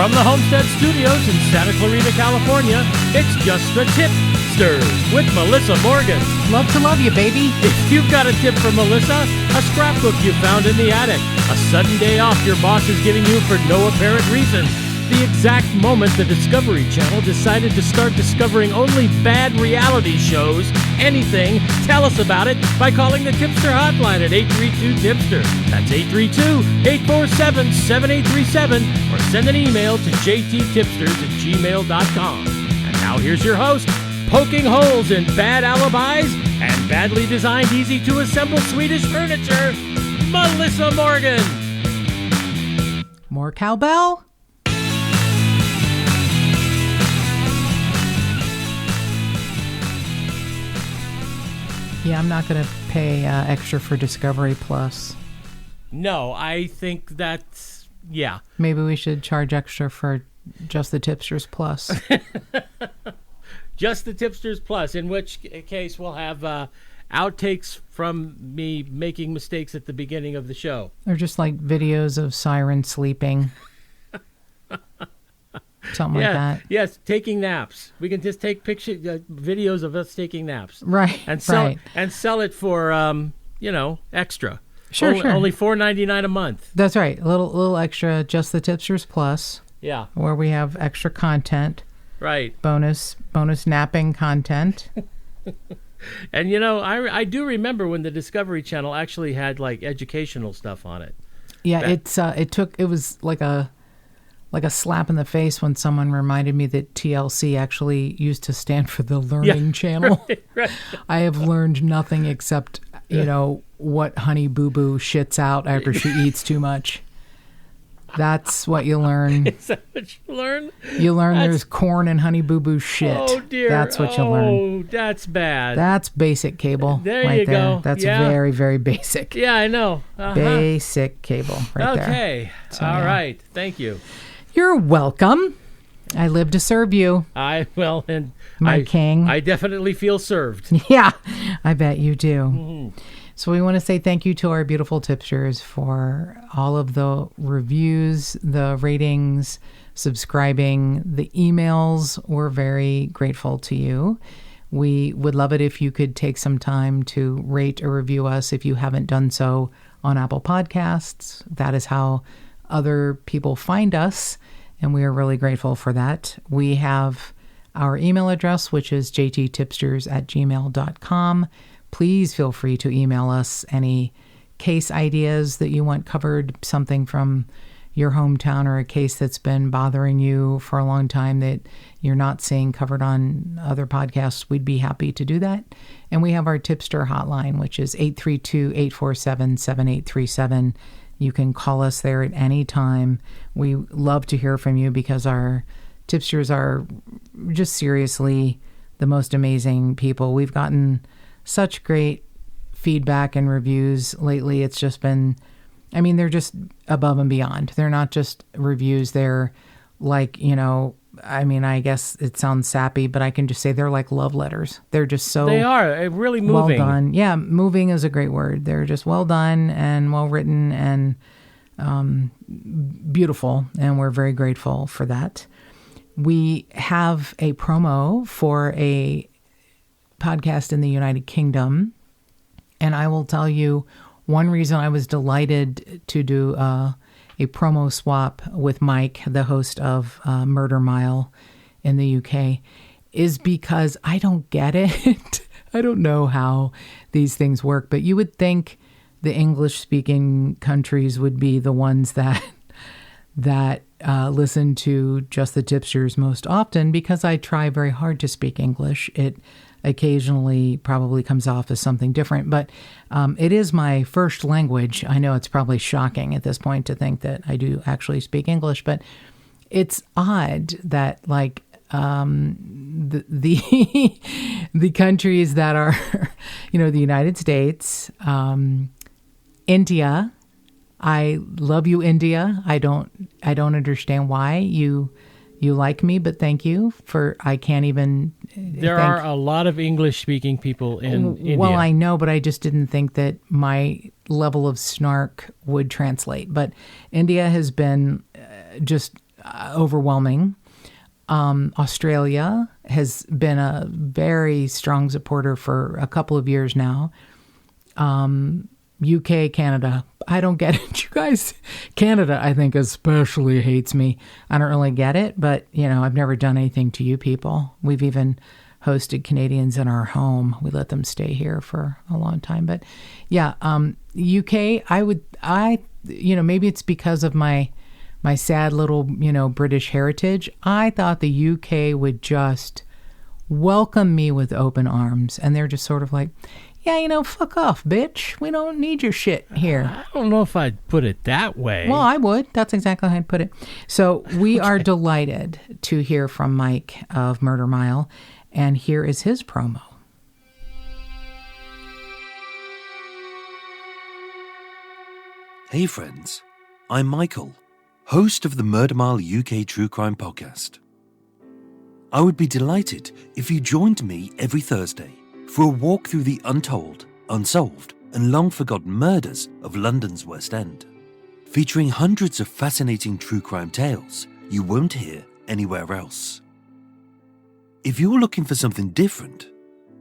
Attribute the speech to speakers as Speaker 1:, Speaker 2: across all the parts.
Speaker 1: From the Homestead Studios in Santa Clarita, California, it's Just the Tip-Sters with Melissa Morgan.
Speaker 2: Love to love you, baby.
Speaker 1: If you've got a tip for Melissa, a scrapbook you found in the attic, a sudden day off your boss is giving you for no apparent reason, the exact moment the Discovery Channel decided to start discovering only bad reality shows, anything, tell us about it by calling the Tipster hotline at 832-TIPSTER. That's 832-847-7837, or send an email to jttipsters@gmail.com. And now here's your host, poking holes in bad alibis and badly designed, easy-to-assemble Swedish furniture, Melissa Morgan.
Speaker 2: More cowbell? Yeah, I'm not going to pay extra for Discovery Plus.
Speaker 1: No, I think that's, yeah.
Speaker 2: Maybe we should charge extra for Just the Tipsters Plus.
Speaker 1: Just the Tipsters Plus, in which case we'll have outtakes from me making mistakes at the beginning of the show.
Speaker 2: Or just like videos of Siren sleeping. Something like that.
Speaker 1: Yes, taking naps. We can just take videos of us taking naps.
Speaker 2: Right.
Speaker 1: And sell it for extra.
Speaker 2: Sure.
Speaker 1: Only $4.99 a month.
Speaker 2: That's right. A little extra, Just the Tipsters Plus.
Speaker 1: Yeah.
Speaker 2: Where we have extra content.
Speaker 1: Right.
Speaker 2: Bonus napping content.
Speaker 1: And I do remember when the Discovery Channel actually had like educational stuff on it.
Speaker 2: Yeah, it was like a slap in the face when someone reminded me that TLC actually used to stand for the Learning Channel.
Speaker 1: Right.
Speaker 2: I have learned nothing except, what Honey Boo Boo shits out after she eats too much. That's what you learn.
Speaker 1: Is that what you learn?
Speaker 2: You learn there's corn and Honey Boo Boo shit.
Speaker 1: Oh, dear.
Speaker 2: That's what you learn.
Speaker 1: Oh, that's bad.
Speaker 2: That's basic cable.
Speaker 1: There
Speaker 2: right
Speaker 1: you go.
Speaker 2: That's
Speaker 1: yeah.
Speaker 2: very, very basic.
Speaker 1: Yeah, I know.
Speaker 2: Basic cable right there.
Speaker 1: Okay. So, all right. Thank you.
Speaker 2: You're welcome. I live to serve you.
Speaker 1: My
Speaker 2: king.
Speaker 1: I definitely feel served.
Speaker 2: Yeah, I bet you do.
Speaker 1: Mm-hmm.
Speaker 2: So we want to say thank you to our beautiful tipsters for all of the reviews, the ratings, subscribing, the emails. We're very grateful to you. We would love it if you could take some time to rate or review us if you haven't done so on Apple Podcasts. That is how other people find us, and we are really grateful for that. We have our email address, which is jttipsters@gmail.com. Please feel free to email us any case ideas that you want covered, something from your hometown or a case that's been bothering you for a long time that you're not seeing covered on other podcasts. We'd be happy to do that. And we have our Tipster hotline, which is 832-847-7837. You can call us there at any time. We love to hear from you because our tipsters are just seriously the most amazing people. We've gotten such great feedback and reviews lately. It's just been, they're just above and beyond. They're not just reviews. They're like, I guess it sounds sappy, but I can just say they're like love letters. They're just so...
Speaker 1: They are really moving.
Speaker 2: Well done. Yeah, moving is a great word. They're just well done and well written and beautiful, and we're very grateful for that. We have a promo for a podcast in the United Kingdom, and I will tell you one reason I was delighted to do a promo swap with Mike, the host of Murder Mile in the UK, is because I don't get it. I don't know how these things work, but you would think the English-speaking countries would be the ones that listen to Just the Tipsters most often, because I try very hard to speak English. It occasionally probably comes off as something different, but it is my first language. I know it's probably shocking at this point to think that I do actually speak English, but it's odd that the countries that are, the United States, India. I love you, India. I don't understand why you like me, but thank you for. I can't even.
Speaker 1: There are a lot of English-speaking people in India.
Speaker 2: Well, I know, but I just didn't think that my level of snark would translate. But India has been just overwhelming. Australia has been a very strong supporter for a couple of years now. UK, Canada. I don't get it, you guys. Canada, I think, especially hates me. I don't really get it, but, I've never done anything to you people. We've even hosted Canadians in our home. We let them stay here for a long time. But yeah, UK, maybe it's because of my sad little, British heritage. I thought the UK would just welcome me with open arms. And they're just sort of like, yeah, fuck off, bitch. We don't need your shit here.
Speaker 1: I don't know if I'd put it that way.
Speaker 2: Well, I would. That's exactly how I'd put it. So we are delighted to hear from Mike of Murder Mile. And here is his promo.
Speaker 3: Hey friends, I'm Michael, host of the Murder Mile UK True Crime Podcast. I would be delighted if you joined me every Thursday for a walk through the untold, unsolved, and long-forgotten murders of London's West End, featuring hundreds of fascinating true crime tales you won't hear anywhere else. If you're looking for something different,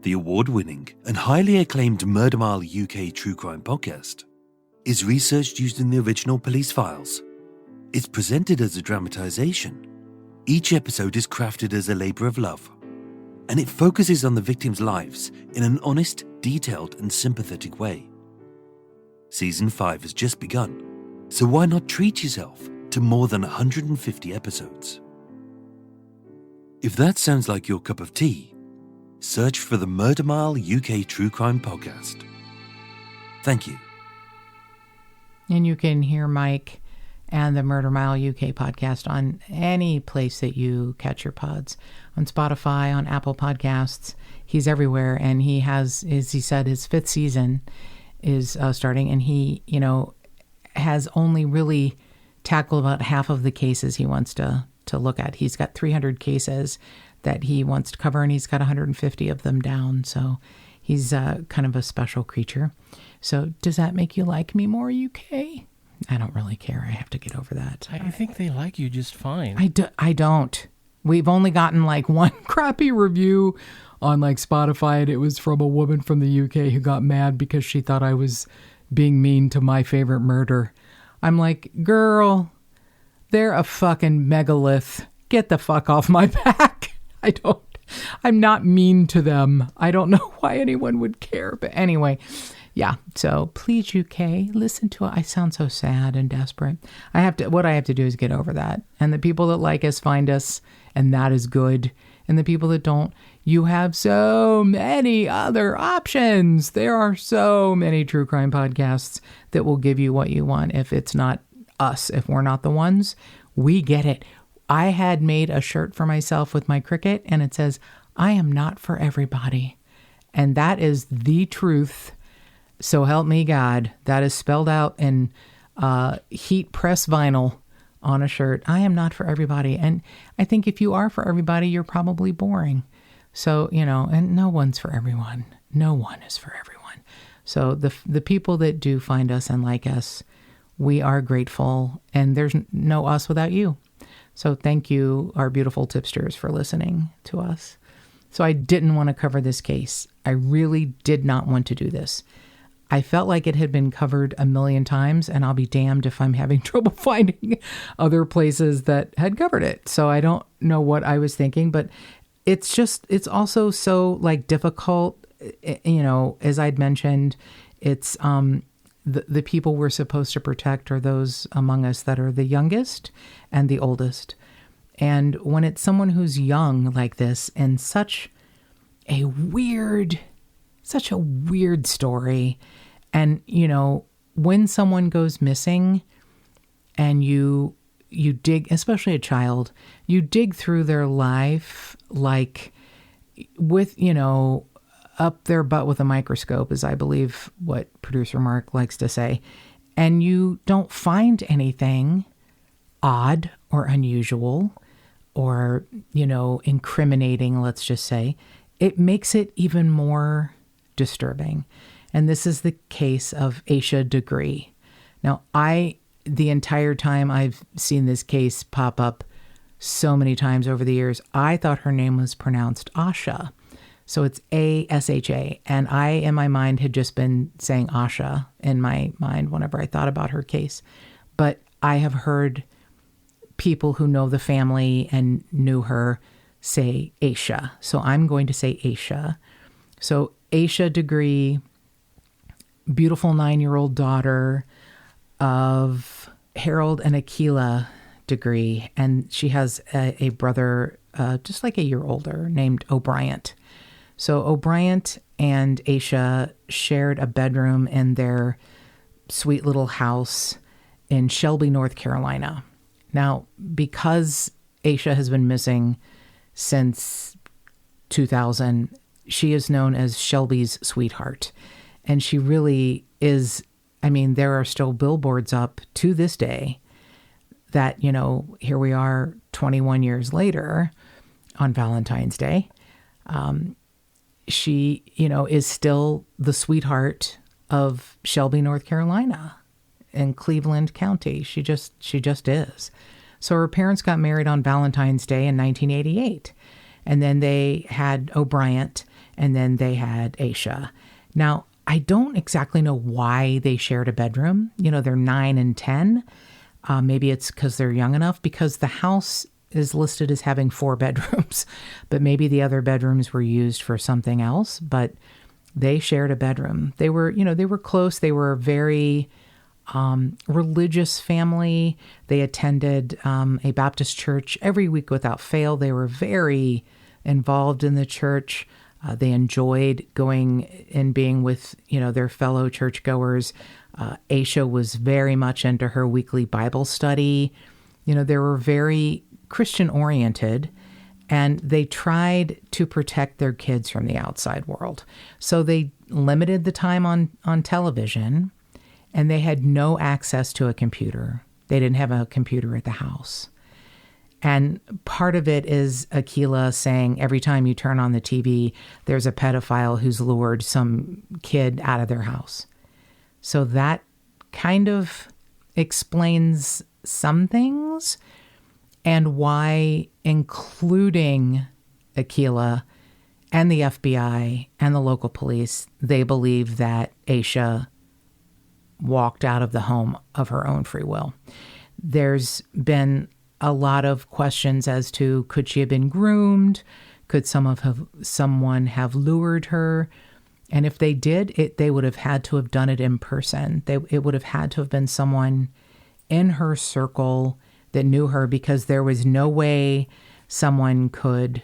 Speaker 3: the award-winning and highly acclaimed Murder Mile UK True Crime Podcast is researched using the original police files. It's presented as a dramatization. Each episode is crafted as a labor of love, and it focuses on the victims' lives in an honest, detailed, and sympathetic way. Season 5 has just begun, so why not treat yourself to more than 150 episodes? If that sounds like your cup of tea, search for the Murder Mile UK True Crime Podcast. Thank you.
Speaker 2: And you can hear Mike and the Murder Mile UK podcast on any place that you catch your pods. On Spotify, on Apple Podcasts. He's everywhere. And he has, as he said, his 5th season is starting. And he, has only really tackled about half of the cases he wants to look at. He's got 300 cases that he wants to cover, and he's got 150 of them down. So he's kind of a special creature. So does that make you like me more, UK? I don't really care. I have to get over that.
Speaker 1: I think they like you just fine.
Speaker 2: I don't. We've only gotten like one crappy review on like Spotify, and it was from a woman from the UK who got mad because she thought I was being mean to my favorite murder. I'm like, girl, they're a fucking megalith. Get the fuck off my back. I'm not mean to them. I don't know why anyone would care. But anyway, yeah. So please, UK, listen to it. I sound so sad and desperate. What I have to do is get over that. And the people that like us find us, and that is good. And the people that don't, you have so many other options. There are so many true crime podcasts that will give you what you want. If it's not us, if we're not the ones, we get it. I had made a shirt for myself with my cricket, and it says, I am not for everybody. And that is the truth. So help me God. That is spelled out in heat press vinyl on a shirt. I am not for everybody. And I think if you are for everybody, you're probably boring. So, and no one's for everyone. No one is for everyone. So the people that do find us and like us, we are grateful. And there's no us without you. So thank you, our beautiful tipsters, for listening to us. So I didn't want to cover this case. I really did not want to do this. I felt like it had been covered a million times, and I'll be damned if I'm having trouble finding other places that had covered it. So I don't know what I was thinking, but it's also so like difficult, as I'd mentioned, it's the people we're supposed to protect are those among us that are the youngest and the oldest. And when it's someone who's young like this and such a weird story, and, when someone goes missing and you dig, especially a child, you dig through their life like with, up their butt with a microscope, is I believe what producer Mark likes to say, and you don't find anything odd or unusual or, incriminating, let's just say, it makes it even more disturbing. And this is the case of Asha Degree. Now, the entire time I've seen this case pop up so many times over the years. I thought her name was pronounced Asha. So it's A-S-H-A. And I, in my mind, had just been saying Asha in my mind whenever I thought about her case. But I have heard people who know the family and knew her say Asha. So I'm going to say Asha. So Asha Degree, beautiful 9-year-old daughter of Harold and Aquila Degree. And she has a brother just like a year older named O'Brien. So O'Brien and Asha shared a bedroom in their sweet little house in Shelby, North Carolina. Now, because Asha has been missing since 2000, she is known as Shelby's sweetheart. And she really is, I mean, there are still billboards up to this day that, you know, here we are 21 years later on Valentine's Day. She, you know, is still the sweetheart of Shelby, North Carolina in Cleveland County. She just is. So her parents got married on Valentine's Day in 1988. And then they had O'Brien, and then they had Asha. Now, I don't exactly know why they shared a bedroom. You know, they're 9 and 10. Maybe it's because they're young enough, because the house is listed as having 4 bedrooms, but maybe the other bedrooms were used for something else, but they shared a bedroom. They were, you know, they were close. They were a very religious family. They attended a Baptist church every week without fail. They were very involved in the church. They enjoyed going and being with, you know, their fellow churchgoers. Asha was very much into her weekly Bible study. You know, they were very Christian-oriented, and they tried to protect their kids from the outside world. So they limited the time on television, and they had no access to a computer. They didn't have a computer at the house. And part of it is Aquila saying every time you turn on the TV, there's a pedophile who's lured some kid out of their house. So that kind of explains some things, and why, including Aquila and the FBI and the local police, they believe that Asha walked out of the home of her own free will. There's been a lot of questions as to, could she have been groomed? Could someone have lured her? And if they did, they would have had to have done it in person. It would have had to have been someone in her circle that knew her, because there was no way someone could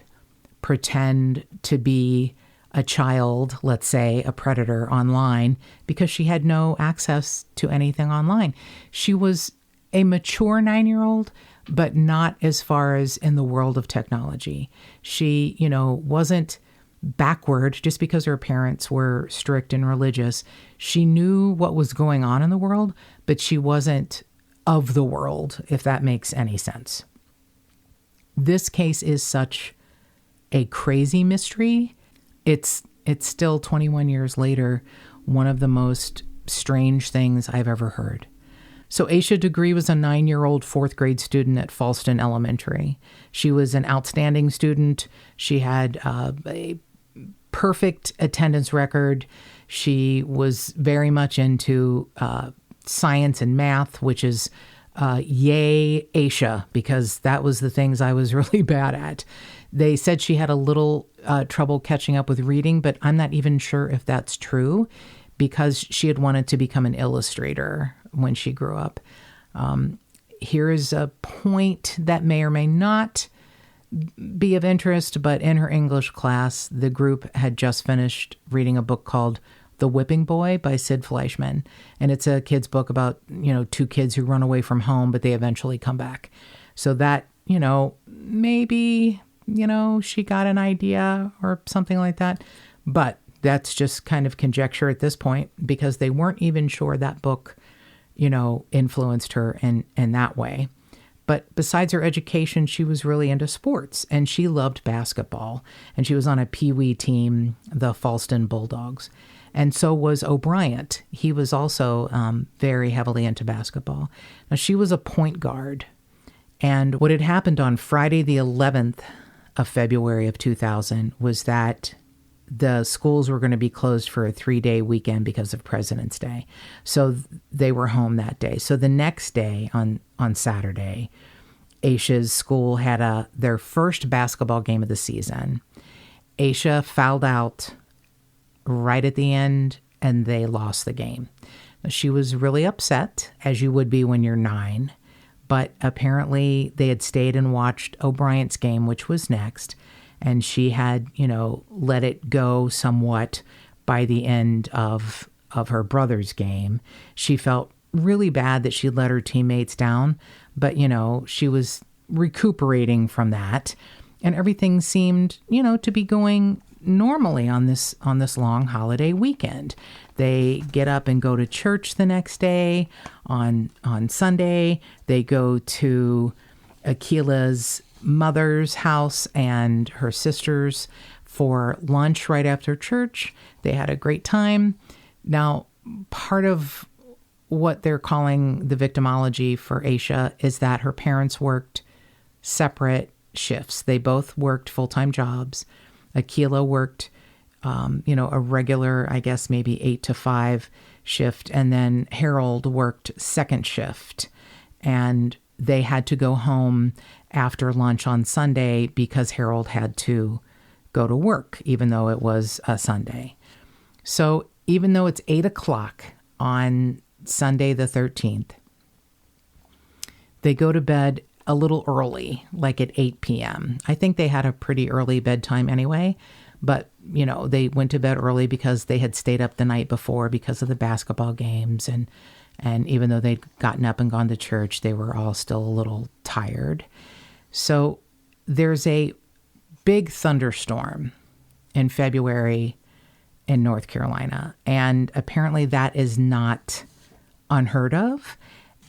Speaker 2: pretend to be a child, let's say a predator online, because she had no access to anything online. She was a mature 9-year-old, but not as far as in the world of technology. She, you know, wasn't backward just because her parents were strict and religious. She knew what was going on in the world, but she wasn't of the world, if that makes any sense. This case is such a crazy mystery. It's still 21 years later, one of the most strange things I've ever heard. So Asha Degree was a 9-year-old 4th grade student at Falston Elementary. She was an outstanding student. She had a perfect attendance record. She was very much into science and math, which is yay Asha, because that was the things I was really bad at. They said she had a little trouble catching up with reading, but I'm not even sure if that's true, because she had wanted to become an illustrator when she grew up. Here is a point that may or may not be of interest, but in her English class, the group had just finished reading a book called The Whipping Boy by Sid Fleischman. And it's a kid's book about, you know, 2 kids who run away from home, but they eventually come back. So that, you know, maybe, you know, she got an idea or something like that. But that's just kind of conjecture at this point, because they weren't even sure that book, you know, influenced her in that way. But besides her education, she was really into sports, and she loved basketball. And she was on a Pee-wee team, the Falston Bulldogs. And so was O'Brien. He was also very heavily into basketball. Now, she was a point guard. And what had happened on Friday, the 11th of February of 2000 was that the schools were going to be closed for a 3-day weekend because of President's Day. So they were home that day. So the next day on Saturday, Asha's school had their first basketball game of the season. Asha fouled out right at the end, and they lost the game. She was really upset, as you would be when you're 9, but apparently they had stayed and watched O'Brien's game, which was next, and she had, let it go somewhat by the end of her brother's game. She felt really bad that she let her teammates down, but, she was recuperating from that, and everything seemed, to be going normally on this long holiday weekend. They get up and go to church the next day. On Sunday, they go to Akila's mother's house and her sister's for lunch right after church. They had a great time. Now, part of what they're calling the victimology for Asha is that her parents worked separate shifts. They both worked full-time jobs. Akila worked, a regular, I guess, maybe 8 to 5 shift. And then Harold worked second shift. And they had to go home after lunch on Sunday because Harold had to go to work, even though it was a Sunday. So even though it's 8 o'clock on Sunday the 13th, they go to bed a little early, like at 8 p.m. I think they had a pretty early bedtime anyway, but, they went to bed early because they had stayed up the night before because of the basketball games. And even though they'd gotten up and gone to church, they were all still a little tired. So there's a big thunderstorm in February in North Carolina. And apparently that is not unheard of.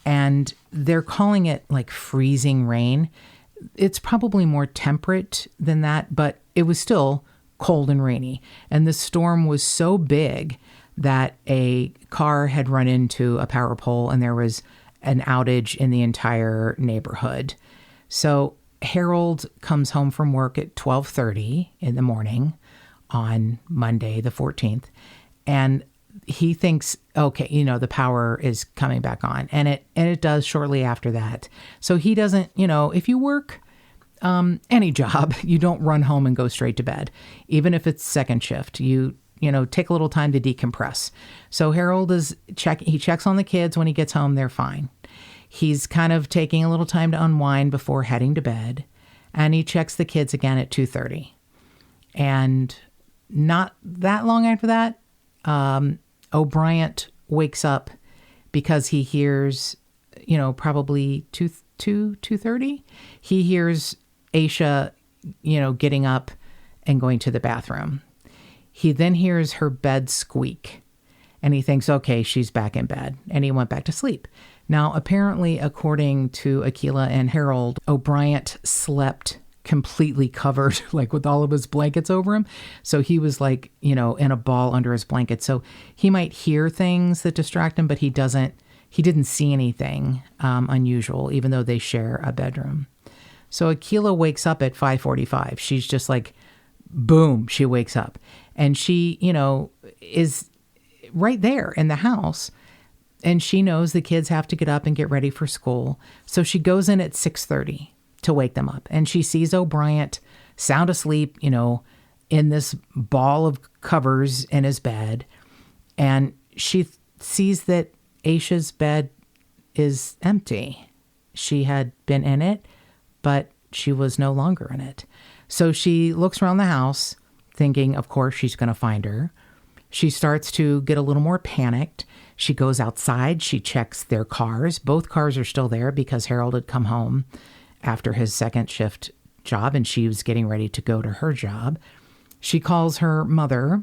Speaker 2: And they're calling it like freezing rain. It's probably more temperate than that, but it was still cold and rainy. And the storm was so big that a car had run into a power pole and there was an outage in the entire neighborhood. So Harold comes home from work at 12:30 in the morning on Monday, the 14th, and he thinks, okay, the power is coming back on, and it does shortly after that. So he doesn't, if you work any job, you don't run home and go straight to bed, even if it's second shift. You take a little time to decompress. So Harold he checks on the kids when he gets home. They're fine. He's kind of taking a little time to unwind before heading to bed, and he checks the kids again at 2:30. And not that long after that, O'Brien wakes up because he hears, probably 2:30. He hears Asha, getting up and going to the bathroom. He then hears her bed squeak and he thinks, okay, she's back in bed, and he went back to sleep. Now, apparently, according to Akila and Harold, O'Brien slept completely covered, like with all of his blankets over him. So he was like, in a ball under his blanket. So he might hear things that distract him, but he didn't see anything unusual, even though they share a bedroom. So Akila wakes up at 5:45. She's just like, boom, she wakes up. And she, is right there in the house. And she knows the kids have to get up and get ready for school. So she goes in at 6:30 to wake them up. And she sees O'Brien sound asleep, in this ball of covers in his bed. And she sees that Asha's bed is empty. She had been in it, but she was no longer in it. So she looks around the house thinking, of course, she's going to find her. She starts to get a little more panicked. She goes outside. She checks their cars. Both cars are still there because Harold had come home after his second shift job, and she was getting ready to go to her job. She calls her mother,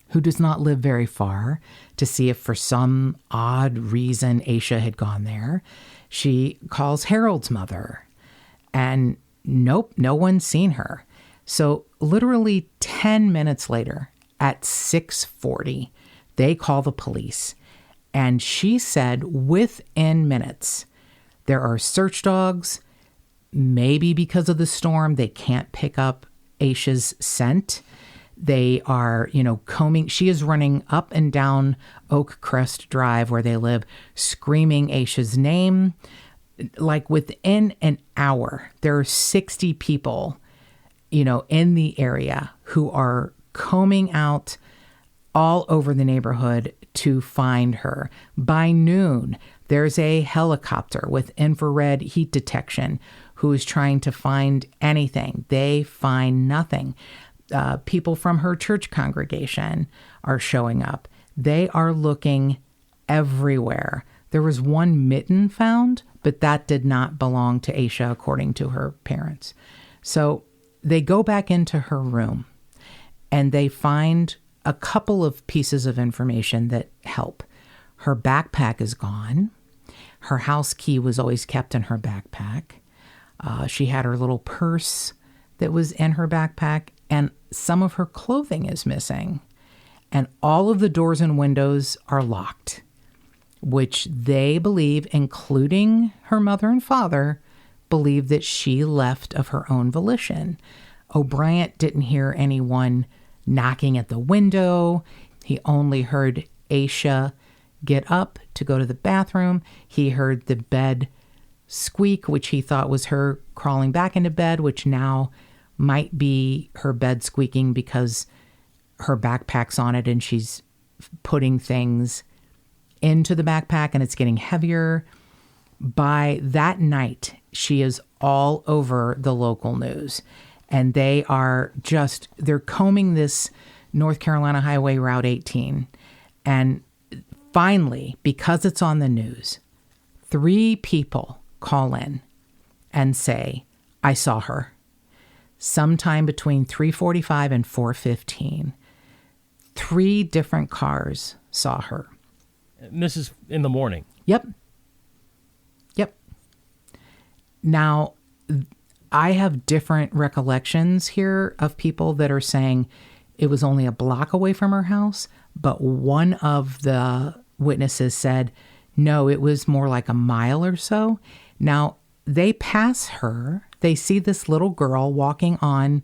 Speaker 2: who does not live very far, to see if for some odd reason Asha had gone there. She calls Harold's mother, and nope, no one's seen her. So literally 10 minutes later, at 6:40, they call the police. And she said within minutes, there are search dogs, maybe because of the storm, they can't pick up Asha's scent. They are, combing. She is running up and down Oak Crest Drive where they live, screaming Asha's name. Like within an hour, there are 60 people, in the area who are combing out all over the neighborhood to find her. By noon, there's a helicopter with infrared heat detection who is trying to find anything. They find nothing. People from her church congregation are showing up. They are looking everywhere. There was one mitten found, but that did not belong to Asha, according to her parents. So they go back into her room and they find a couple of pieces of information that help. Her backpack is gone. Her house key was always kept in her backpack. She had her little purse that was in her backpack, and some of her clothing is missing. And all of the doors and windows are locked, which they believe, including her mother and father, believe that she left of her own volition. O'Brien didn't hear anyone knocking at the window. He only heard Asha get up to go to the bathroom. He heard the bed squeak, which he thought was her crawling back into bed, which now might be her bed squeaking because her backpack's on it and she's putting things into the backpack and it's getting heavier. By that night, she is all over the local news. And they're combing this North Carolina Highway Route 18. And finally, because it's on the news, 3 people call in and say, I saw her sometime between 3:45 and 4:15. 3 different cars saw her.
Speaker 1: This is in the morning.
Speaker 2: Yep. Now, I have different recollections here of people that are saying it was only a block away from her house, but one of the witnesses said, no, it was more like a mile or so. Now, they pass her. They see this little girl walking on,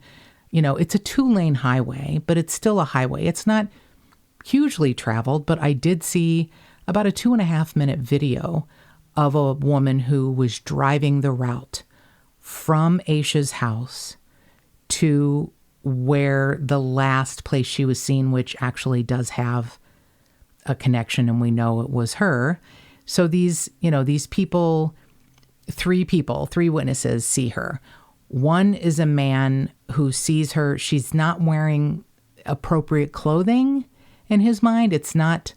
Speaker 2: it's a 2-lane highway, but it's still a highway. It's not hugely traveled, but I did see about a 2.5-minute video of a woman who was driving the route from Asha's house to where the last place she was seen, which actually does have a connection, and we know it was her. So these people, 3 witnesses see her. One is a man who sees her. She's not wearing appropriate clothing in his mind. It's not,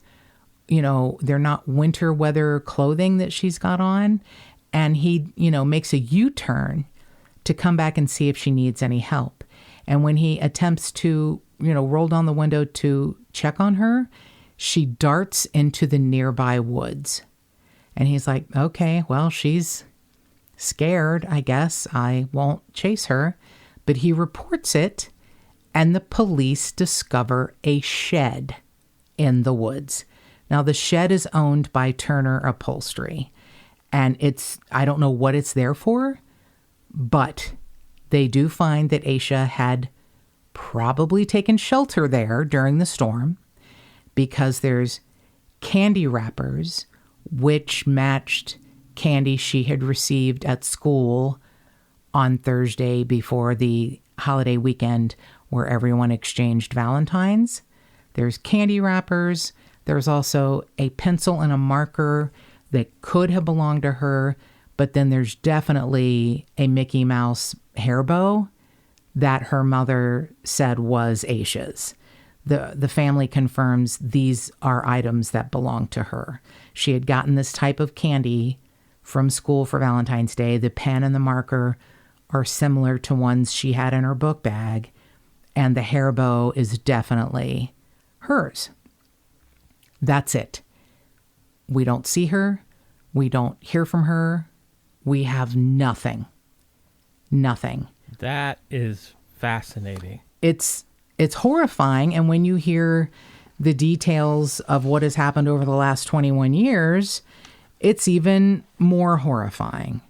Speaker 2: they're not winter weather clothing that she's got on. And he, makes a U-turn to come back and see if she needs any help. And when he attempts to, roll down the window to check on her, she darts into the nearby woods. And he's like, okay, well, she's scared, I guess. I won't chase her. But he reports it, and the police discover a shed in the woods. Now, the shed is owned by Turner Upholstery, and I don't know what it's there for, but they do find that Asha had probably taken shelter there during the storm because there's candy wrappers which matched candy she had received at school on Thursday before the holiday weekend where everyone exchanged Valentines. There's candy wrappers. There's also a pencil and a marker that could have belonged to her, but then there's definitely a Mickey Mouse hair bow that her mother said was Asha's. The family confirms these are items that belong to her. She had gotten this type of candy from school for Valentine's Day. The pen and the marker are similar to ones she had in her book bag, and the hair bow is definitely hers. That's it. We don't see her. We don't hear from her. We have nothing. Nothing.
Speaker 1: That is fascinating.
Speaker 2: It's horrifying, and when you hear the details of what has happened over the last 21 years, it's even more horrifying.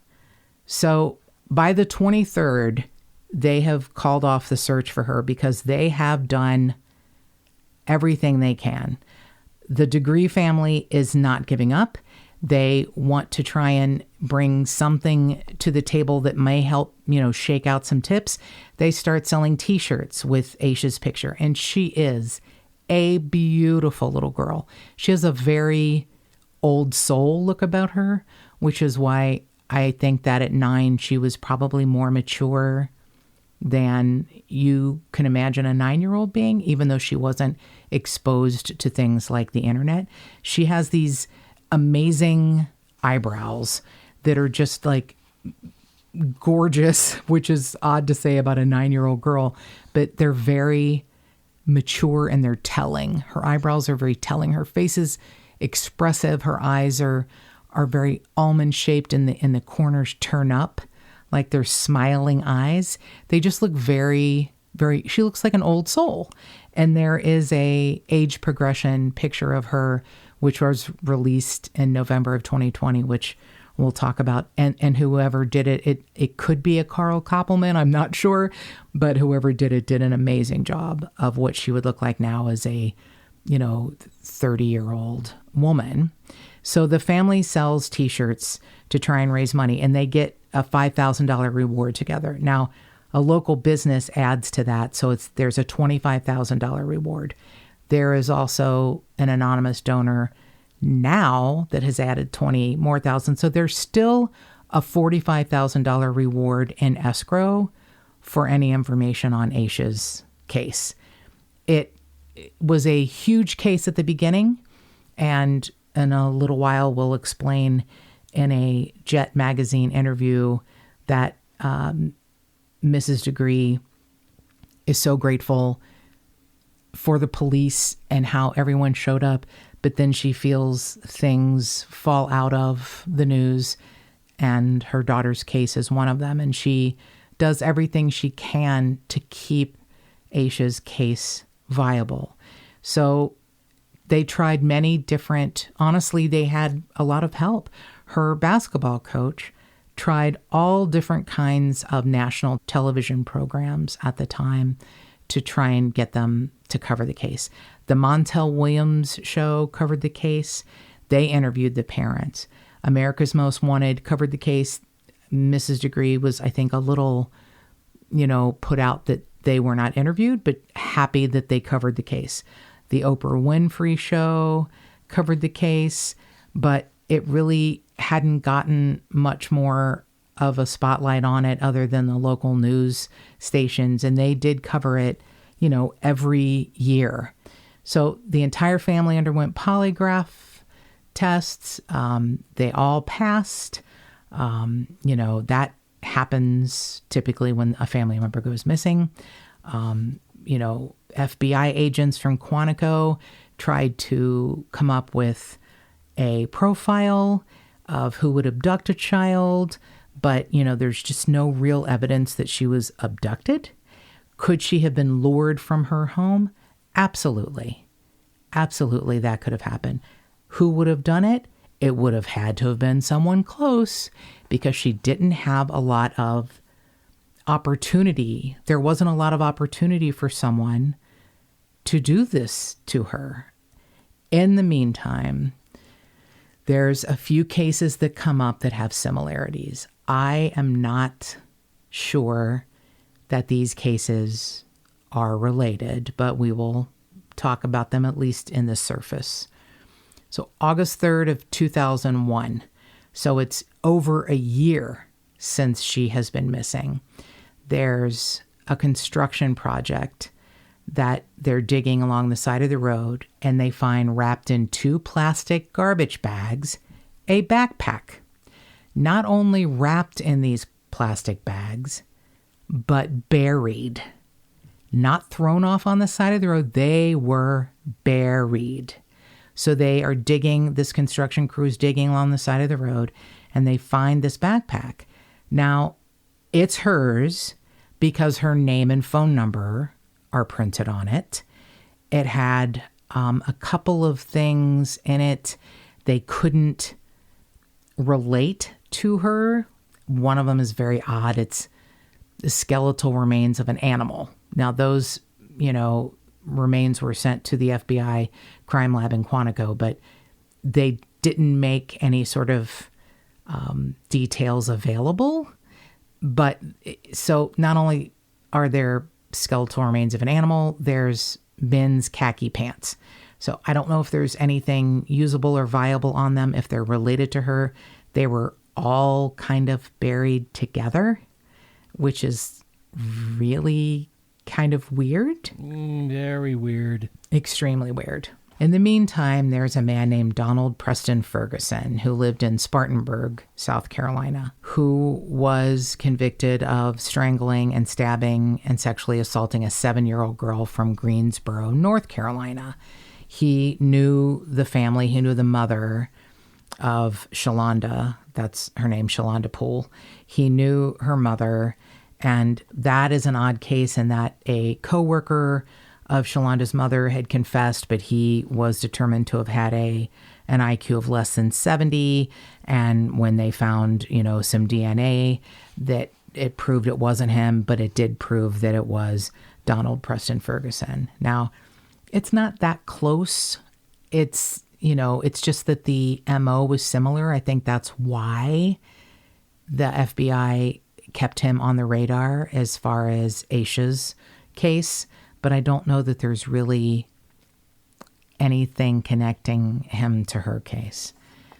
Speaker 2: So By the 23rd, they have called off the search for her because they have done everything they can. The Degree family is not giving up. They want to try and bring something to the table that may help, shake out some tips. They start selling T-shirts with Asha's picture, and she is a beautiful little girl. She has a very old soul look about her, which is why I think that at 9, she was probably more mature than you can imagine a 9-year-old being, even though she wasn't exposed to things like the internet. She has these amazing eyebrows that are just like gorgeous, which is odd to say about a 9-year-old girl, but they're very mature and they're telling. Her eyebrows are very telling. Her face is expressive. Her eyes are very almond shaped and the corners turn up like they're smiling eyes. They just look very, very, she looks like an old soul. And there is a age progression picture of her, which was released in November of 2020, which we'll talk about. And whoever did it could be a Carl Koppelman, I'm not sure, but whoever did it did an amazing job of what she would look like now as a, 30-year-old woman. So the family sells T-shirts to try and raise money, and they get a $5,000 reward together. Now, a local business adds to that, so there's a $25,000 reward. There is also an anonymous donor now that has added 20 more thousand. So there's still a $45,000 reward in escrow for any information on Asha's case. It was a huge case at the beginning, and in a little while we'll explain in a Jet magazine interview that Mrs. Degree is so grateful for the police and how everyone showed up, but then she feels things fall out of the news, and her daughter's case is one of them, and she does everything she can to keep Asha's case viable. So they tried many different, honestly, they had a lot of help. Her basketball coach tried all different kinds of national television programs at the time to try and get them to cover the case. The Montel Williams show covered the case. They interviewed the parents. America's Most Wanted covered the case. Mrs. Degree was, I think, a little, put out that they were not interviewed, but happy that they covered the case. The Oprah Winfrey show covered the case, but it really hadn't gotten much more of a spotlight on it other than the local news stations. And they did cover it, every year. So the entire family underwent polygraph tests. They all passed. That happens typically when a family member goes missing. FBI agents from Quantico tried to come up with a profile of who would abduct a child, but, there's just no real evidence that she was abducted. Could she have been lured from her home? Absolutely. Absolutely, that could have happened. Who would have done it? It would have had to have been someone close, because she didn't have a lot of opportunity. There wasn't a lot of opportunity for someone to do this to her. In the meantime, there's a few cases that come up that have similarities. I am not sure that these cases are related, but we will talk about them at least in the surface. So August 3rd of 2001. So it's over a year since she has been missing. There's a construction project that they're digging along the side of the road, and they find wrapped in 2 plastic garbage bags a backpack. Not only wrapped in these plastic bags, but buried. Not thrown off on the side of the road. They were buried. So they are digging, this construction crew is digging along the side of the road, and they find this backpack. Now, it's hers because her name and phone number are printed on it. It had a couple of things in it they couldn't relate to her. one of them is very odd. It's the skeletal remains of an animal. Now, those, remains were sent to the FBI crime lab in Quantico, but they didn't make any sort of details available. But so not only are there skeletal remains of an animal, there's men's khaki pants. So I don't know if there's anything usable or viable on them, if they're related to her. They were all kind of buried together, which is really kind of weird.
Speaker 1: Very weird.
Speaker 2: Extremely weird. In the meantime, there's a man named Donald Preston Ferguson who lived in Spartanburg, South Carolina, who was convicted of strangling and stabbing and sexually assaulting a 7-year-old girl from Greensboro, North Carolina. He knew the family. He knew the mother of Shalonda. That's her name, Shalonda Poole. He knew her mother. And that is an odd case in that a coworker of Shalonda's mother had confessed, but he was determined to have had an IQ of less than 70. And when they found, some DNA, that it proved it wasn't him, but it did prove that it was Donald Preston Ferguson. Now, it's not that close. It's, it's just that the MO was similar. I think that's why the FBI kept him on the radar as far as Asha's case. But I don't know that there's really anything connecting him to her case.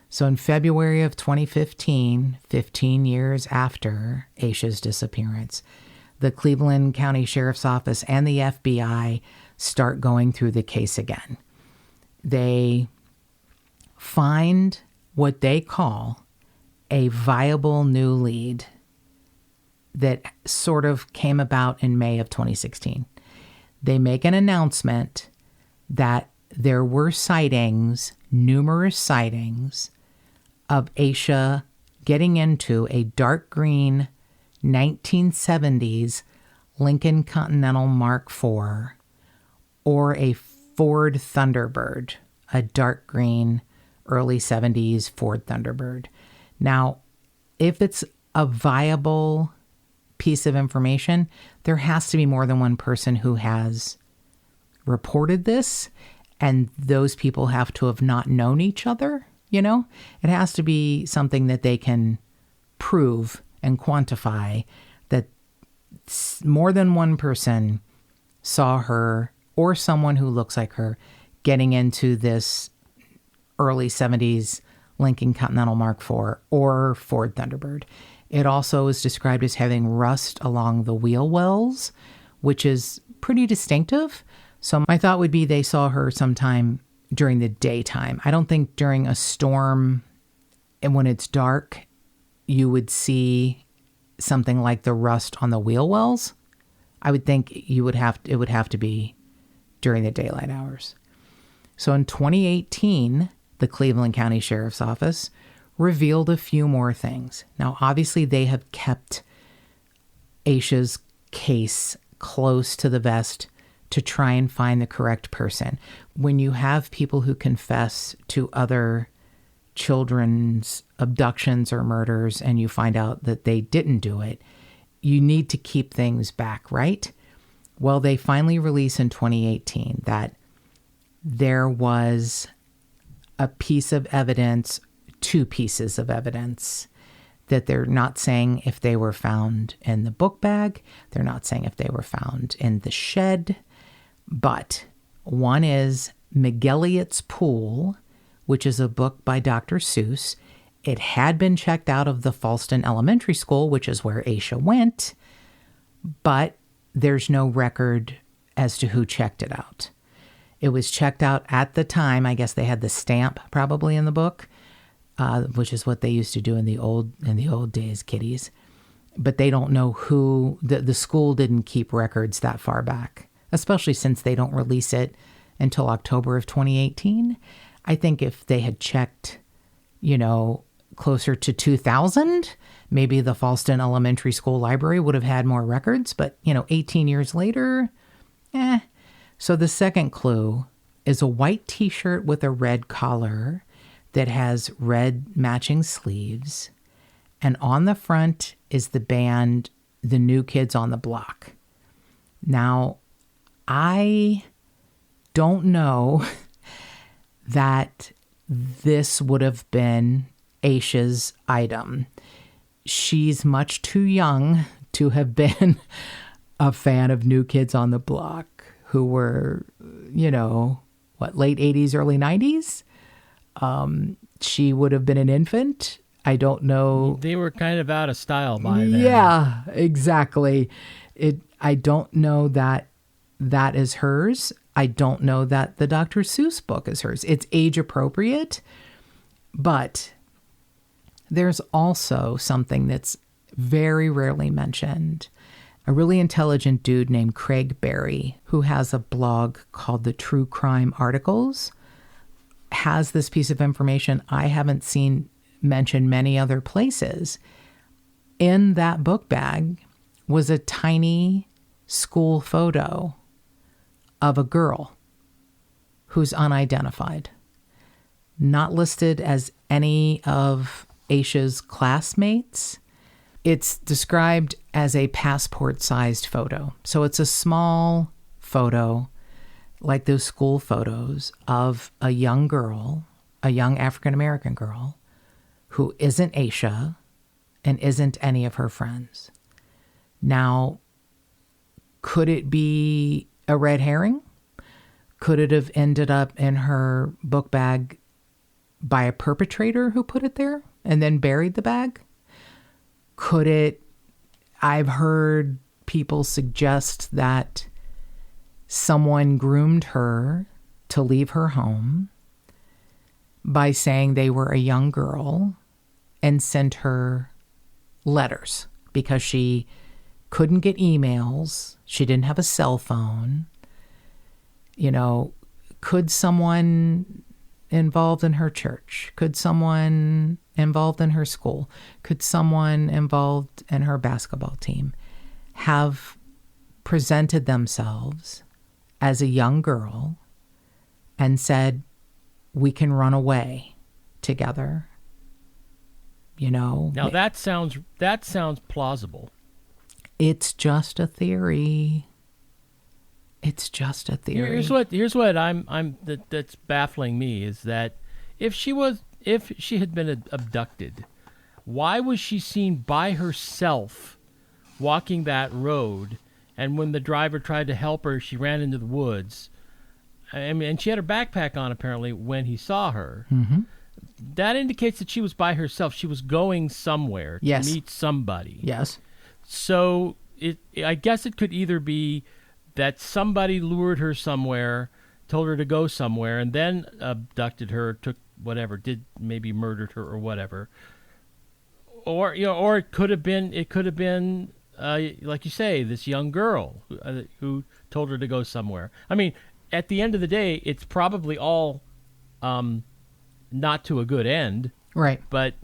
Speaker 2: So in February of 2015, 15 years after Asha's disappearance, the Cleveland County Sheriff's Office and the FBI start going through the case again. They find what they call a viable new lead that sort of came about in May of 2016. They make an announcement that there were sightings, numerous sightings, of Asha getting into a dark green 1970s Lincoln Continental Mark IV or a Ford Thunderbird, a dark green early 70s Ford Thunderbird. Now, if it's a viable piece of information, there has to be more than one person who has reported this, and those people have to have not known each other. It has to be something that they can prove and quantify, that more than one person saw her or someone who looks like her getting into this early 70s Lincoln Continental Mark IV or Ford Thunderbird. It also is described as having rust along the wheel wells, which is pretty distinctive. So my thought would be they saw her sometime during the daytime. I don't think during a storm and when it's dark, you would see something like the rust on the wheel wells. I would think it would have to be during the daylight hours. So in 2018, the Cleveland County Sheriff's Office revealed a few more things. Now, obviously, they have kept Asha's case close to the vest to try and find the correct person. When you have people who confess to other children's abductions or murders and you find out that they didn't do it, you need to keep things back, right? Well, they finally released in 2018 that there was a piece of evidence, 2 pieces of evidence, that they're not saying if they were found in the book bag. They're not saying if they were found in the shed. But one is McGilliott's Pool, which is a book by Dr. Seuss. It had been checked out of the Falston Elementary School, which is where Asha went, but there's no record as to who checked it out. It was checked out at the time. I guess they had the stamp probably in the book, which is what they used to do in the old days, kiddies. But they don't know who, the school didn't keep records that far back, especially since they don't release it until October of 2018. I think if they had checked, closer to 2000, maybe the Falston Elementary School library would have had more records, but 18 years later, So the second clue is a white t-shirt with a red collar that has red matching sleeves And on the front is the band, The New Kids on the Block. Now, I don't know that this would have been Asha's item. She's much too young to have been a fan of New Kids on the Block, who were, late 80s, early 90s? She would have been an infant. I don't know.
Speaker 1: They were kind of out of style by then.
Speaker 2: Yeah, exactly. I don't know that is hers. I don't know that the Dr. Seuss book is hers. It's age appropriate, but there's also something that's very rarely mentioned. A really intelligent dude named Craig Berry, who has a blog called The True Crime Articles, has this piece of information I haven't seen mentioned many other places. In that book bag was a tiny school photo of a girl who's unidentified, not listed as any of Asha's classmates. It's described as a passport-sized photo. So it's a small photo, like those school photos, of a young girl, a young African-American girl, who isn't Asha and isn't any of her friends. Now, could it be a red herring? Could it have ended up in her book bag by a perpetrator who put it there and then buried the bag? Could it? I've heard people suggest that someone groomed her to leave her home by saying they were a young girl and sent her letters because she couldn't get emails. She didn't have a cell phone. Could someone involved in her church? Could someone involved in her school? Could someone involved in her basketball team have presented themselves as a young girl and said, we can run away together?
Speaker 1: Now that sounds plausible.
Speaker 2: It's just a theory. It's just a theory.
Speaker 1: Here's what that's baffling me is that if she had been abducted, why was she seen by herself walking that road? And when the driver tried to help her, she ran into the woods. And she had her backpack on apparently when he saw her.
Speaker 2: Mm-hmm.
Speaker 1: That indicates that she was by herself. She was going somewhere to meet somebody.
Speaker 2: Yes.
Speaker 1: So I guess it could either be that somebody lured her somewhere, told her to go somewhere, and then abducted her, took whatever, maybe murdered her or whatever. Or it could have been like you say, this young girl who told her to go somewhere. I mean, at the end of the day, it's probably all not to a good end. Right. But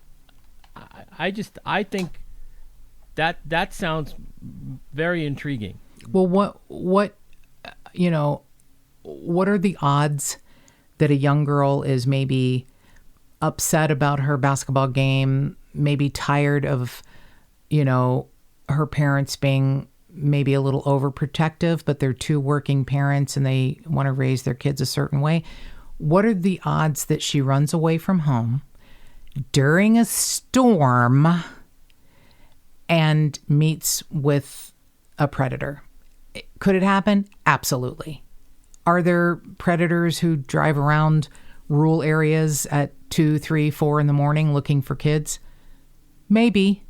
Speaker 1: I think that sounds very intriguing.
Speaker 2: Well, what are the odds that a young girl is maybe upset about her basketball game, maybe tired of, her parents being maybe a little overprotective, but they're two working parents and they want to raise their kids a certain way? What are the odds that she runs away from home during a storm and meets with a predator? Could it happen? Absolutely. Are there predators who drive around rural areas at 2, 3, 4 in the morning looking for kids? Maybe.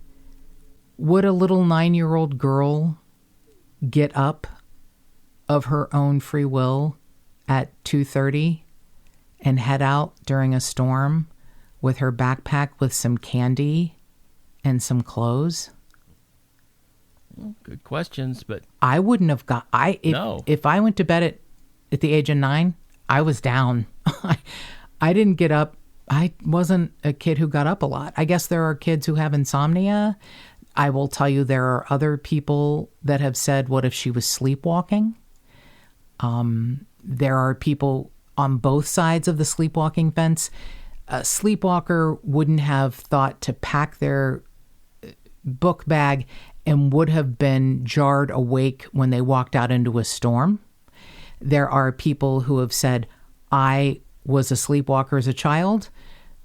Speaker 2: Would a little 9-year-old girl get up of her own free will at 2:30 and head out during a storm with her backpack with some candy and some clothes?
Speaker 1: Good questions, but
Speaker 2: I wouldn't have got. If I went to bed at the age of 9, I was down. I didn't get up. I wasn't a kid who got up a lot. I guess there are kids who have insomnia. I will tell you, there are other people that have said, "What if she was sleepwalking?" There are people on both sides of the sleepwalking fence. A sleepwalker wouldn't have thought to pack their book bag and would have been jarred awake when they walked out into a storm. There are people who have said, I was a sleepwalker as a child.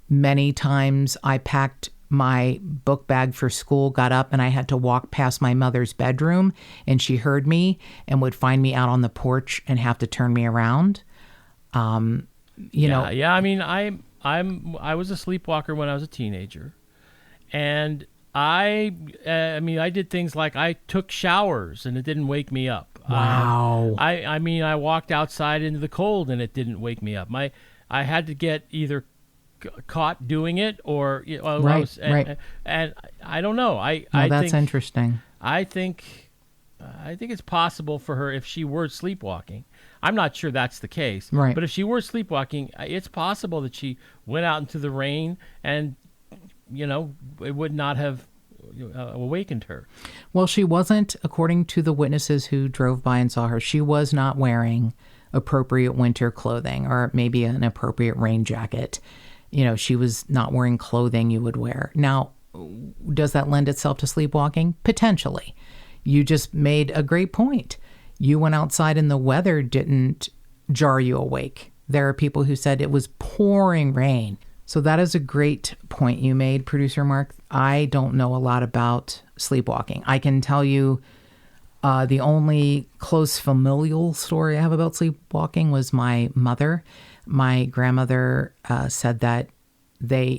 Speaker 2: Many times I packed my book bag for school, got up, and I had to walk past my mother's bedroom, and she heard me and would find me out on the porch and have to turn me around.
Speaker 1: Yeah. I mean, I was a sleepwalker when I was a teenager, and I did things like I took showers and it didn't wake me up.
Speaker 2: Wow.
Speaker 1: I walked outside into the cold and it didn't wake me up. I had to get either caught doing it or
Speaker 2: right.
Speaker 1: And I don't know.
Speaker 2: That's interesting.
Speaker 1: I think it's possible for her if she were sleepwalking. I'm not sure that's the case.
Speaker 2: Right.
Speaker 1: But if she were sleepwalking, it's possible that she went out into the rain and, it would not have awakened her.
Speaker 2: Well, she wasn't, according to the witnesses who drove by and saw her, she was not wearing appropriate winter clothing or maybe an appropriate rain jacket. She was not wearing clothing you would wear. Now, does that lend itself to sleepwalking? Potentially. You just made a great point. You went outside and the weather didn't jar you awake. There are people who said it was pouring rain. So that is a great point you made, Producer Mark. I don't know a lot about sleepwalking. I can tell you the only close familial story I have about sleepwalking was my mother. My grandmother said that they,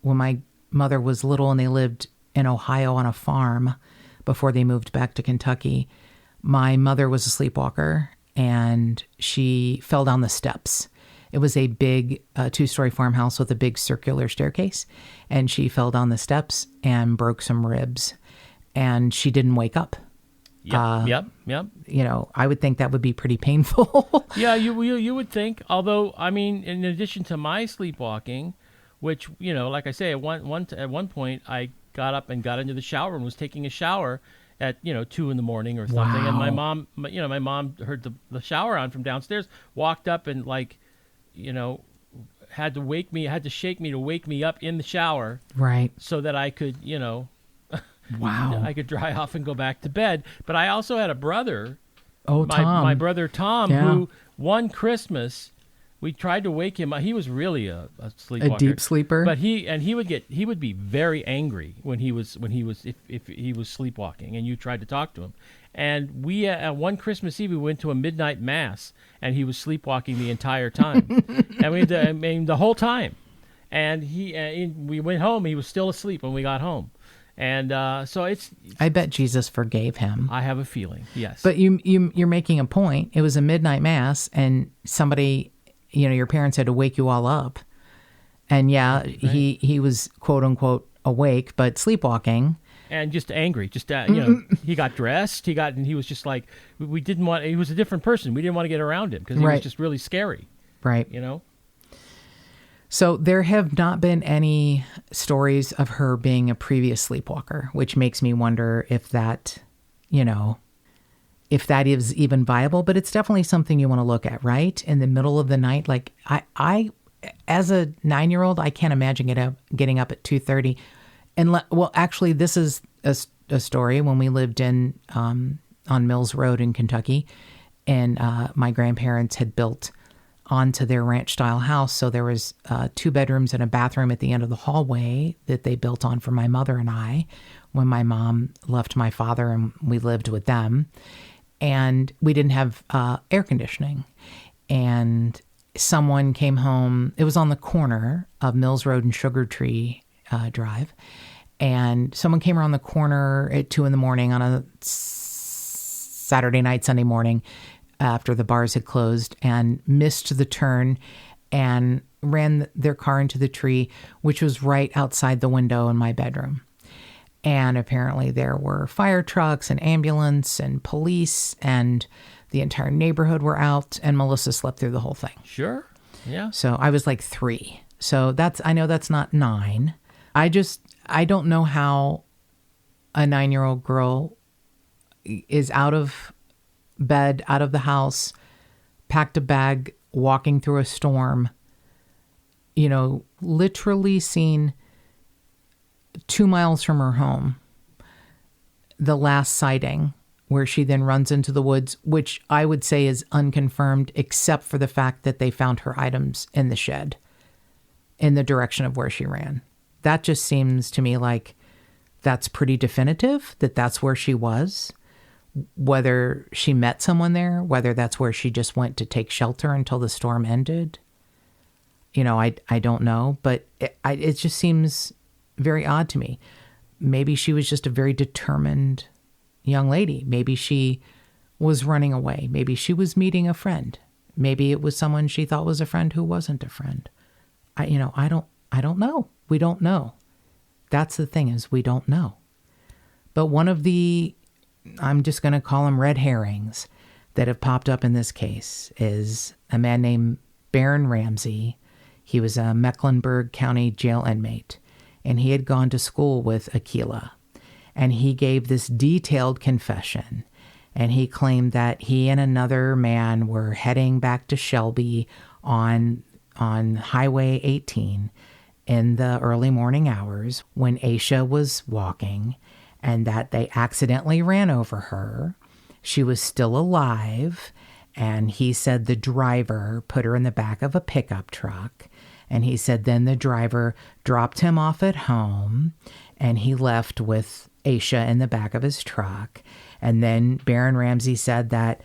Speaker 2: when my mother was little and they lived in Ohio on a farm before they moved back to Kentucky, my mother was a sleepwalker and she fell down the steps. It was a big 2-story farmhouse with a big circular staircase, and she fell down the steps and broke some ribs, and she didn't wake up.
Speaker 1: Yep.
Speaker 2: I would think that would be pretty painful.
Speaker 1: Yeah, you would think. Although, I mean, in addition to my sleepwalking, which, like I say, at one point I got up and got into the shower and was taking a shower at 2 a.m. or something.
Speaker 2: Wow.
Speaker 1: And my mom heard the shower on from downstairs, walked up and had to shake me to wake me up in the shower,
Speaker 2: right?
Speaker 1: So that I could
Speaker 2: wow,
Speaker 1: I could dry off and go back to bed. But I also had a brother,
Speaker 2: Tom,
Speaker 1: my brother Tom,
Speaker 2: yeah.
Speaker 1: who one Christmas we tried to wake him up. He was really a sleepwalker,
Speaker 2: a deep sleeper.
Speaker 1: But he would be very angry when he was if he was sleepwalking and you tried to talk to him. And we one Christmas Eve we went to a midnight mass and he was sleepwalking the entire time. And the whole time. And we went home. He was still asleep when we got home. And so
Speaker 2: I bet Jesus forgave him.
Speaker 1: I have a feeling, yes.
Speaker 2: But you're making a point. It was a midnight mass, and somebody, your parents had to wake you all up. And yeah, right. he was quote unquote awake, but sleepwalking.
Speaker 1: And just angry. Just he got dressed. And he was just like we didn't want. He was a different person. We didn't want to get around him because he was just really scary.
Speaker 2: Right. So there have not been any stories of her being a previous sleepwalker, which makes me wonder if that, if that is even viable. But it's definitely something you want to look at, right? In the middle of the night. Like I as a 9-year-old, I can't imagine getting up at 2:30. And actually, this is a story when we lived in on Mills Road in Kentucky, and my grandparents had built onto their ranch-style house. So there was 2 bedrooms and a bathroom at the end of the hallway that they built on for my mother and I when my mom left my father and we lived with them. And we didn't have air conditioning. And someone came home. It was on the corner of Mills Road and Sugar Tree Drive. And someone came around the corner at 2 a.m. on a Saturday night, Sunday morning, after the bars had closed, and missed the turn and ran their car into the tree, which was right outside the window in my bedroom. And apparently there were fire trucks and ambulance and police, and the entire neighborhood were out, and Melissa slept through the whole thing.
Speaker 1: Sure. Yeah.
Speaker 2: So I was like 3. So I know that's not 9. I don't know how a 9-year-old girl is out of bed, out of the house, packed a bag, walking through a storm, literally seen 2 miles from her home the last sighting where she then runs into the woods, which I would say is unconfirmed, except for the fact that they found her items in the shed in the direction of where she ran. That just seems to me like that's pretty definitive that that's where she was. Whether she met someone there, whether that's where she just went to take shelter until the storm ended, I don't know. But it just seems very odd to me. Maybe she was just a very determined young lady. Maybe she was running away. Maybe she was meeting a friend. Maybe it was someone she thought was a friend who wasn't a friend. I don't know. We don't know. That's the thing, is we don't know. But one of the, I'm just going to call them red herrings that have popped up in this case is a man named Baron Ramsey. He was a Mecklenburg County jail inmate, and he had gone to school with Akilah. And he gave this detailed confession, and he claimed that he and another man were heading back to Shelby on Highway 18 in the early morning hours when Asha was walking, and that they accidentally ran over her. She was still alive, and he said the driver put her in the back of a pickup truck, and he said then the driver dropped him off at home, and he left with Asha in the back of his truck. And then Baron Ramsey said that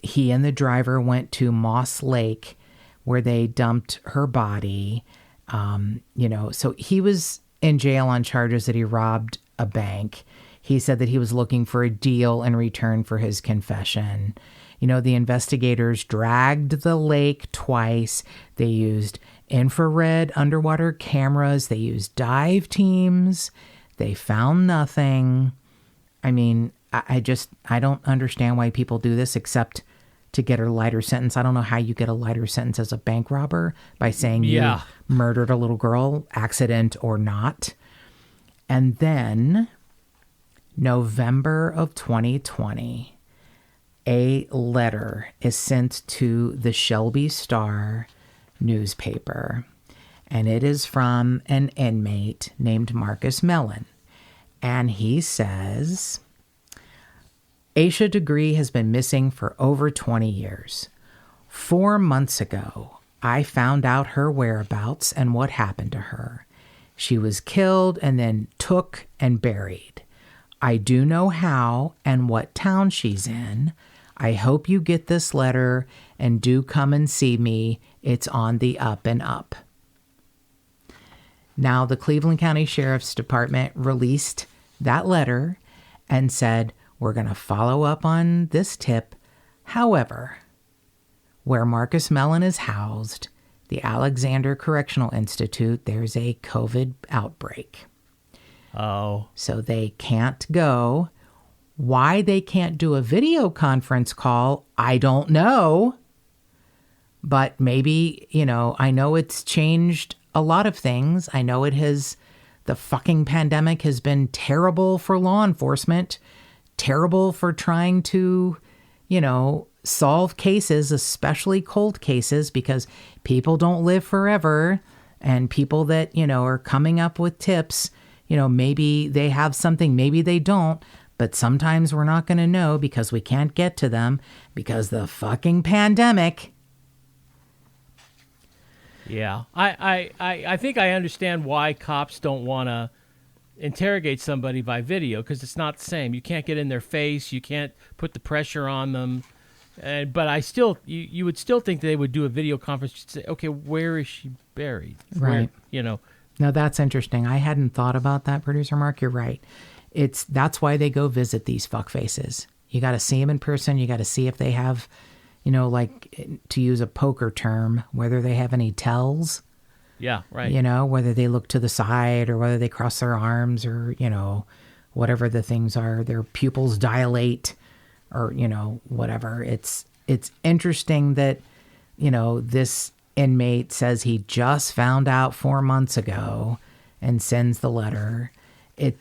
Speaker 2: he and the driver went to Moss Lake where they dumped her body. So he was in jail on charges that he robbed a bank. He said that he was looking for a deal in return for his confession. The investigators dragged the lake twice. They used infrared underwater cameras. They used dive teams. They found nothing. I mean, I don't understand why people do this except to get a lighter sentence. I don't know how you get a lighter sentence as a bank robber by saying you murdered a little girl, accident or not. And then November of 2020, a letter is sent to the Shelby Star newspaper, and it is from an inmate named Marcus Mellon. And he says, Asha Degree has been missing for over 20 years. 4 months ago, I found out her whereabouts and what happened to her. She was killed and then took and buried. I do know how and what town she's in. I hope you get this letter and do come and see me. It's on the up and up. Now, the Cleveland County Sheriff's Department released that letter and said, we're going to follow up on this tip. However, where Marcus Mellon is housed, the Alexander Correctional Institute, there's a COVID outbreak.
Speaker 1: Oh. So
Speaker 2: they can't go. Why they can't do a video conference call, I don't know. But maybe, I know it's changed a lot of things. I know the fucking pandemic has been terrible for law enforcement, terrible for trying to, solve cases, especially cold cases, because people don't live forever. And people that, are coming up with tips, maybe they have something, maybe they don't. But sometimes we're not going to know because we can't get to them because the fucking pandemic.
Speaker 1: Yeah. I think I understand why cops don't want to interrogate somebody by video, because it's not the same. You can't get in their face. You can't put the pressure on them. But I still, you would still think they would do a video conference to say, okay, where is she buried?
Speaker 2: Right.
Speaker 1: Where,
Speaker 2: Now that's interesting. I hadn't thought about that, Producer Mark. You're right. That's why they go visit these fuckfaces. You got to see them in person. You got to see if they have, like, to use a poker term, whether they have any tells.
Speaker 1: Yeah, right.
Speaker 2: Whether they look to the side or whether they cross their arms or, whatever the things are, their pupils dilate or, whatever. It's interesting that, this inmate says he just found out 4 months ago and sends the letter. It,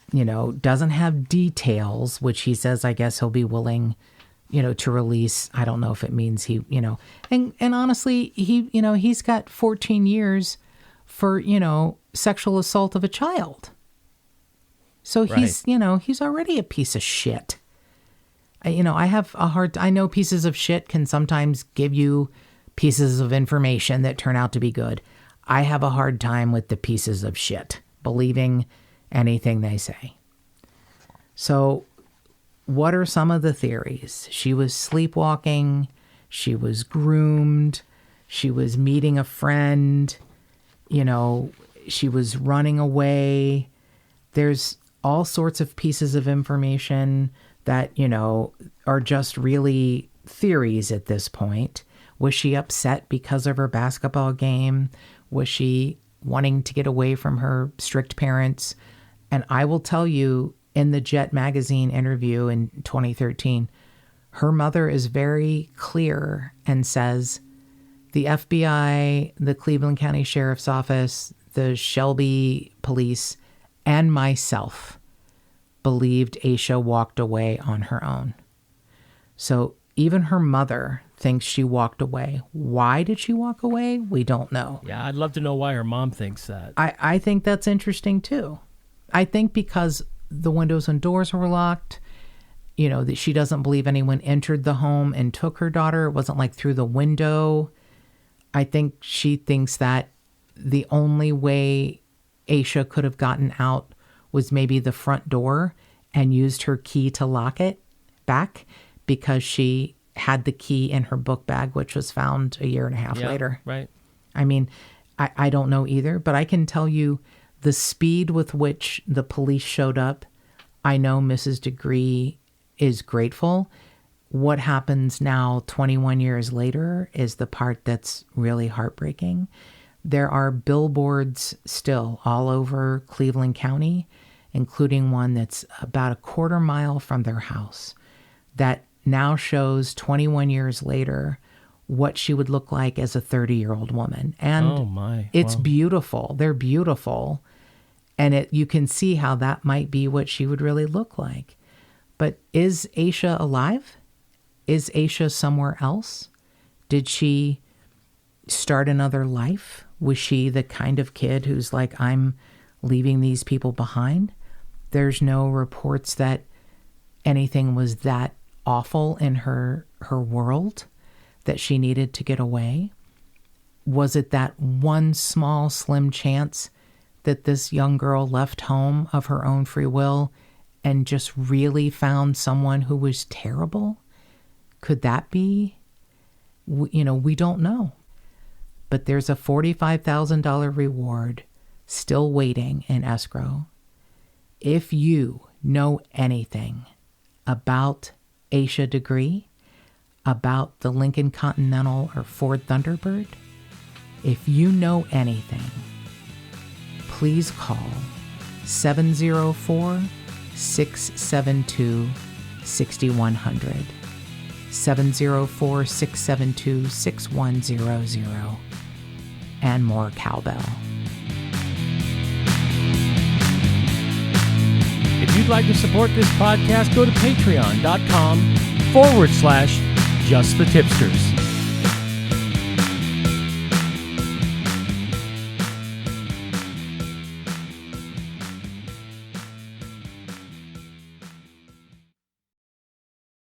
Speaker 2: doesn't have details, which he says, I guess he'll be willing, to release. I don't know if it means he, and honestly, he's got 14 years for, sexual assault of a child. So he's already a piece of shit. I know pieces of shit can sometimes give you pieces of information that turn out to be good. I have a hard time with the pieces of shit, believing anything they say. So what are some of the theories? She was sleepwalking. She was groomed. She was meeting a friend. She was running away. There's all sorts of pieces of information that, are just really theories at this point. Was she upset because of her basketball game? Was she wanting to get away from her strict parents? And I will tell you, in the Jet magazine interview in 2013, her mother is very clear and says the FBI, the Cleveland County Sheriff's Office, the Shelby police, and myself believed Asha walked away on her own. So even her mother thinks she walked away. Why did she walk away? We don't know.
Speaker 1: Yeah, I'd love to know why her mom thinks that.
Speaker 2: I think that's interesting too. I think because the windows and doors were locked, that she doesn't believe anyone entered the home and took her daughter. It wasn't like through the window. I think she thinks that the only way Asha could have gotten out was maybe the front door and used her key to lock it back, because she had the key in her book bag, which was found a year and a half later.
Speaker 1: Right.
Speaker 2: I mean, I don't know either, but I can tell you the speed with which the police showed up. I know Mrs. Degree is grateful. What happens now, 21 years later, is the part that's really heartbreaking. There are billboards still all over Cleveland County, including one that's about a quarter mile from their house, that now shows 21 years later what she would look like as a 30-year-old woman. And it's beautiful. They're beautiful. And you can see how that might be what she would really look like. But is Asha alive? Is Asha somewhere else? Did she start another life? Was she the kind of kid who's like, I'm leaving these people behind? There's no reports that anything was that awful in her world that she needed to get away. Was it that one small, slim chance that this young girl left home of her own free will and just really found someone who was terrible? Could that be? We don't know. But there's a $45,000 reward still waiting in escrow. If you know anything about Asha Degree, about the Lincoln Continental or Ford Thunderbird, if you know anything, please call 704-672-6100, 704-672-6100, and more cowbell.
Speaker 1: If you'd like to support this podcast, go to patreon.com/Just the Tipsters.